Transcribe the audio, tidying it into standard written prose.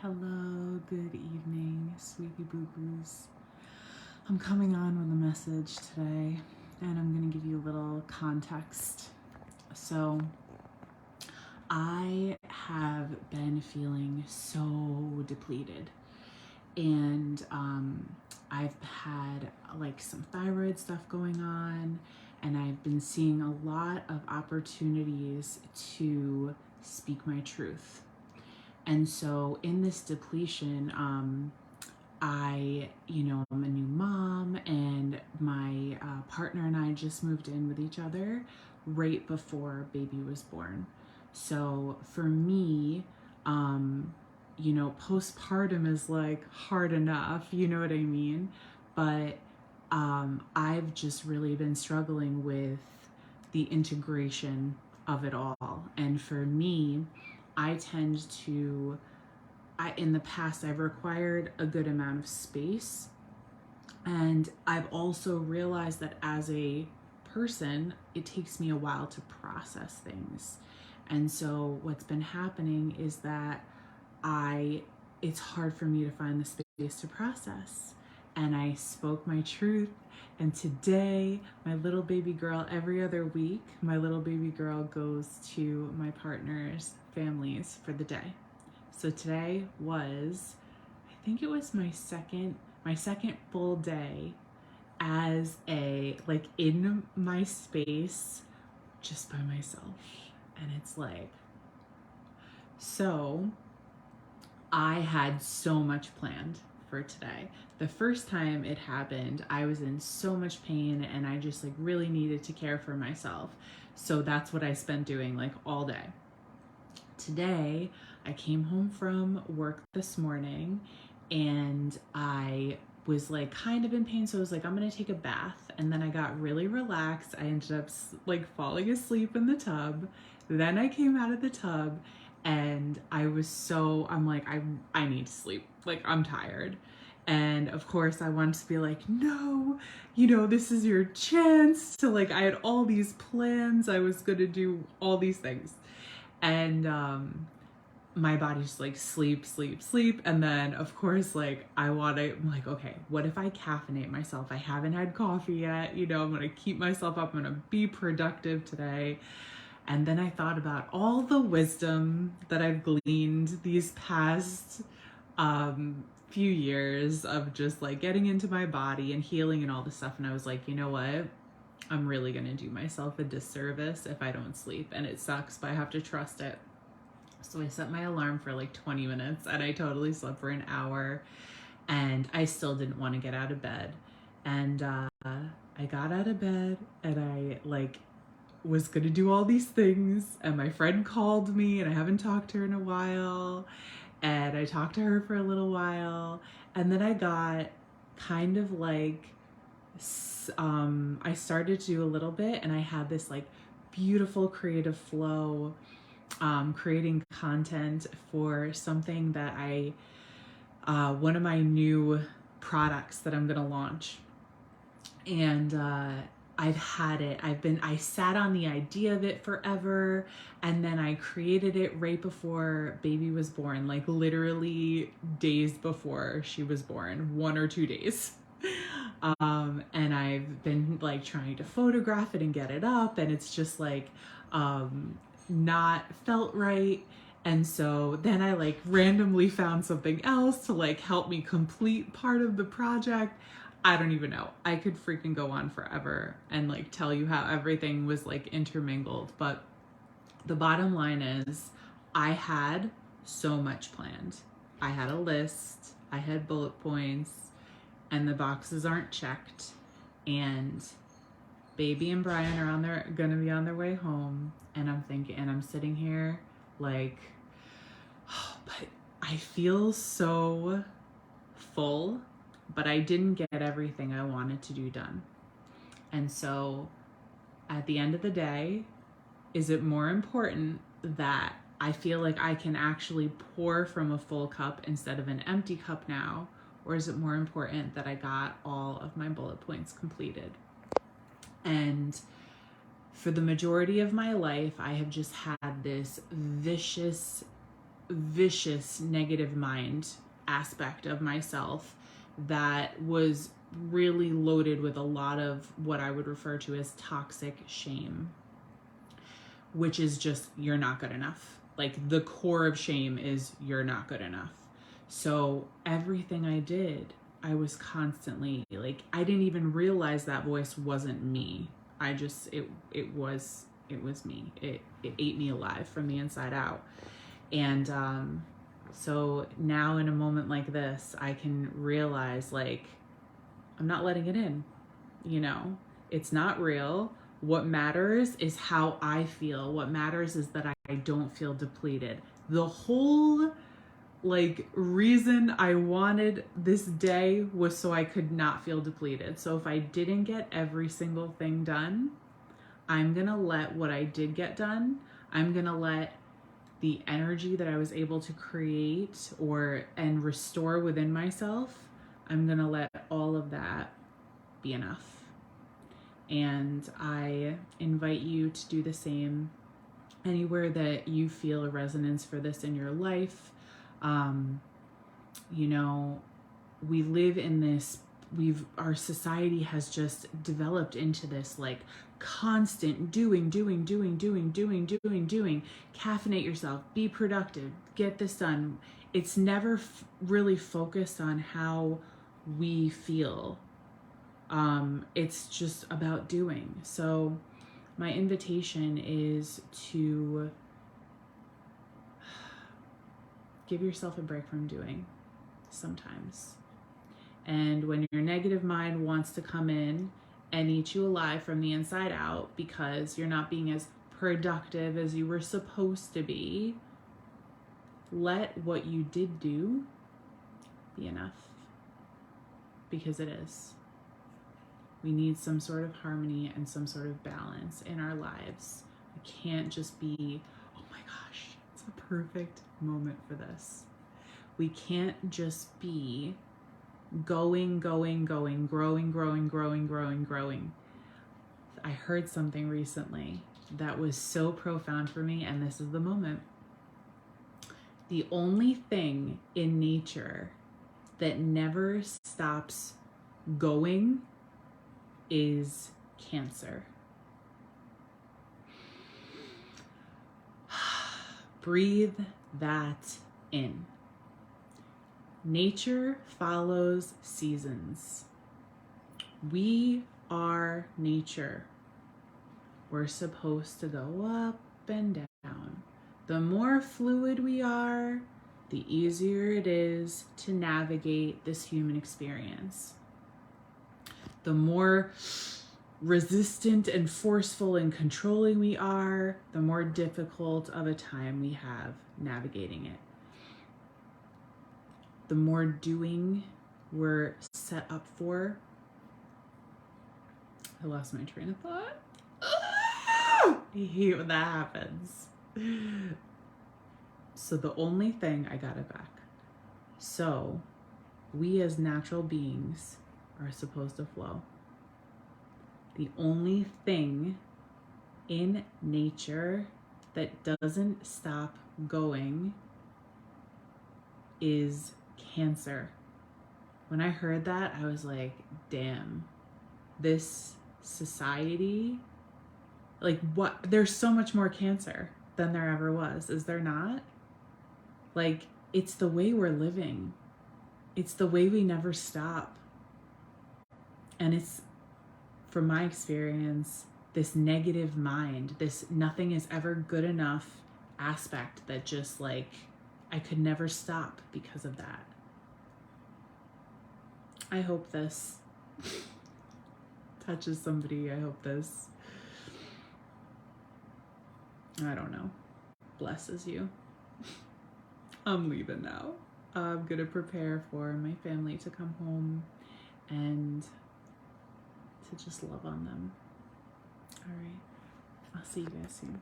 Hello, good evening, sweetie boo boos. I'm coming on with a message today, and I'm going to give you a little context. So, I have been feeling so depleted, and I've had like some thyroid stuff going on, and I've been seeing a lot of opportunities to speak my truth. And so in this depletion, I'm a new mom, and my partner and I just moved in with each other right before baby was born. So for me, postpartum is like hard enough, you know what I mean? But I've just really been struggling with the integration of it all. And for me, I tend to, in the past, I've required a good amount of space. And I've also realized that as a person, it takes me a while to process things. And so what's been happening is that it's hard for me to find the space to process. And I spoke my truth. And today, my little baby girl, every other week, my little baby girl goes to my partner's families for the day. So today was, I think it was my second full day as in my space just by myself. And it's like, so I had so much planned for today. The first time it happened, I was in so much pain and I just really needed to care for myself. So that's what I spent doing all day. Today, I came home from work this morning and I was kind of in pain. So I was like, I'm going to take a bath. And then I got really relaxed. I ended up falling asleep in the tub. Then I came out of the tub and I'm like, I need to sleep. I'm tired. And of course I wanted to be like, no, this is your chance to I had all these plans. I was going to do all these things. And my body's sleep. And then of course, I'm like, okay, what if I caffeinate myself? I haven't had coffee yet. I'm going to keep myself up. I'm going to be productive today. And then I thought about all the wisdom that I've gleaned these past few years of just getting into my body and healing and all this stuff. And I was like, you know what? I'm really going to do myself a disservice if I don't sleep. And it sucks, but I have to trust it. So I set my alarm for 20 minutes and I totally slept for an hour and I still didn't want to get out of bed. And I got out of bed and I was going to do all these things. And my friend called me and I haven't talked to her in a while. And I talked to her for a little while. And then I got kind of I started to do a little bit and I had this beautiful creative flow, creating content for something that one of my new products that I'm going to launch. And I've had it. I sat on the idea of it forever. And then I created it right before baby was born, literally days before she was born, 1 or 2 days. And I've been trying to photograph it and get it up. And it's just not felt right. And so then I randomly found something else to help me complete part of the project. I don't even know. I could freaking go on forever and tell you how everything was intermingled. But the bottom line is I had so much planned. I had a list, I had bullet points, and the boxes aren't checked. And baby and Brian are gonna be on their way home. And I'm sitting here but I feel so full, but I didn't get everything I wanted to do done. And so at the end of the day, is it more important that I feel like I can actually pour from a full cup instead of an empty cup now? Or is it more important that I got all of my bullet points completed? And for the majority of my life, I have just had this vicious vicious negative mind aspect of myself that was really loaded with a lot of what I would refer to as toxic shame, which is just, you're not good enough. Like, the core of shame is you're not good enough. So everything I did, I was constantly like, I didn't even realize that voice wasn't me. I just, it was me. It ate me alive from the inside out. And so now in a moment like this, I can realize, like, I'm not letting it in, you know, it's not real. What matters is how I feel. What matters is that I don't feel depleted. The whole like reason I wanted this day was so I could not feel depleted. So if I didn't get every single thing done, I'm gonna let what I did get done, I'm gonna let the energy that I was able to create and restore within myself, I'm gonna let all of that be enough. And I invite you to do the same anywhere that you feel a resonance for this in your life. You know, we live in this, our society has just developed into this like constant doing. Caffeinate yourself, be productive, get this done. It's never really focused on how we feel. It's just about doing. So my invitation is to give yourself a break from doing sometimes. And when your negative mind wants to come in and eat you alive from the inside out because you're not being as productive as you were supposed to be, let what you did do be enough. Because it is. We need some sort of harmony and some sort of balance in our lives. We can't just be, oh my gosh, it's a perfect moment for this. We can't just be going, growing. I heard something recently that was so profound for me, and this is the moment. The only thing in nature that never stops going is cancer. Breathe that in. Nature follows seasons. We are nature. We're supposed to go up and down. The more fluid we are, the easier it is to navigate this human experience. The more resistant and forceful and controlling we are, the more difficult of a time we have navigating it. The more doing we're set up for. I lost my train of thought. I hate when that happens. So the only thing, I got it back. So we as natural beings are supposed to flow. The only thing in nature that doesn't stop going is cancer. When I heard that, I was like, damn, this society, like, what? There's so much more cancer than there ever was, is there not? Like, it's the way we're living. It's the way we never stop. And it's, from my experience, this negative mind, this nothing is ever good enough aspect that just like, I could never stop because of that. I hope this touches somebody. I hope this, I don't know, blesses you. I'm leaving now. I'm gonna prepare for my family to come home and to just love on them. All right, I'll see you guys soon.